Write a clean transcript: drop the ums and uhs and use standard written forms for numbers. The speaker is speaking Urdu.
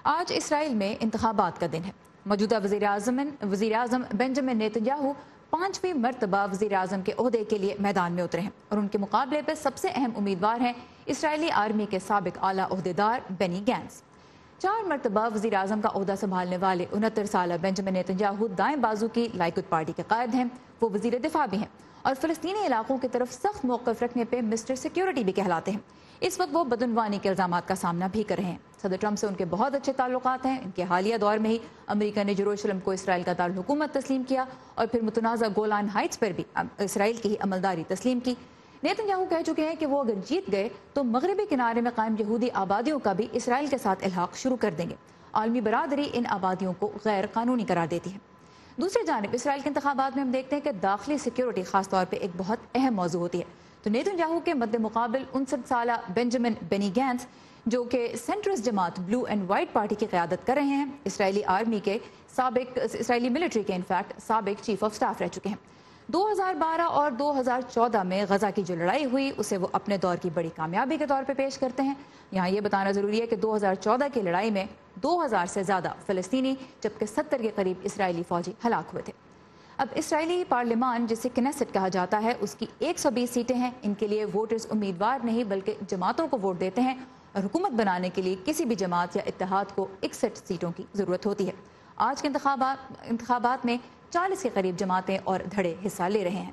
آج اسرائیل میں انتخابات کا دن ہے۔ موجودہ وزیر اعظم بنجامن نیتنیاہو 5ویں مرتبہ وزیر اعظم کے عہدے کے لیے میدان میں اترے ہیں اور ان کے مقابلے پہ سب سے اہم امیدوار ہیں اسرائیلی آرمی کے سابق اعلیٰ عہدیدار بینی گینٹس۔ 4 مرتبہ وزیر اعظم کا عہدہ سنبھالنے والے 69 سالہ بنجامن نیتنیاہو دائیں بازو کی لائکوڈ پارٹی کے قائد ہیں۔ وہ وزیر دفاع بھی ہیں اور فلسطینی علاقوں کی طرف سخت موقف رکھنے پہ مسٹر سیکیورٹی بھی کہلاتے ہیں۔ اس وقت وہ بدعنوانی کے الزامات کا سامنا بھی کر رہے ہیں۔ صدر ٹرمپ سے ان کے بہت اچھے تعلقات ہیں۔ ان کے حالیہ دور میں ہی امریکہ نے یروشلم کو اسرائیل کا دارالحکومت تسلیم کیا اور پھر متنازع گولان ہائٹس پر بھی اسرائیل کی ہی عملداری تسلیم کی۔ نیتنیاہو کہہ چکے ہیں کہ وہ اگر جیت گئے تو مغربی کنارے میں قائم یہودی آبادیوں کا بھی اسرائیل کے ساتھ الحاق شروع کر دیں گے۔ عالمی برادری ان آبادیوں کو غیر قانونی قرار دیتی ہے۔ دوسری جانب اسرائیل کے انتخابات میں ہم دیکھتے ہیں کہ داخلی سیکیورٹی خاص طور پہ ایک بہت اہم موضوع ہوتی ہے۔ تو نیتنیاہو کے مد مقابل 59 سالہ بینجامن بینی گینٹس جو کہ سینٹرسٹ جماعت بلو اینڈ وائٹ پارٹی کی قیادت کر رہے ہیں، اسرائیلی ملٹری کے انفیکٹ سابق چیف آف سٹاف رہ چکے ہیں۔ 2012 اور 2014 میں غزہ کی جو لڑائی ہوئی اسے وہ اپنے دور کی بڑی کامیابی کے طور پہ پیش کرتے ہیں۔ یہاں یہ بتانا ضروری ہے کہ 2014 کی لڑائی میں 2000 سے زیادہ فلسطینی جبکہ 70 کے قریب اسرائیلی فوجی ہلاک ہوئے تھے۔ اب اسرائیلی پارلیمان جسے کنیسٹ کہا جاتا ہے اس کی 120 سیٹیں ہیں۔ ان کے لیے ووٹرز امیدوار نہیں بلکہ جماعتوں کو ووٹ دیتے ہیں اور حکومت بنانے کے لیے کسی بھی جماعت یا اتحاد کو 61 سیٹوں کی ضرورت ہوتی ہے۔ آج کے انتخابات میں 40 کے قریب جماعتیں اور دھڑے حصہ لے رہے ہیں۔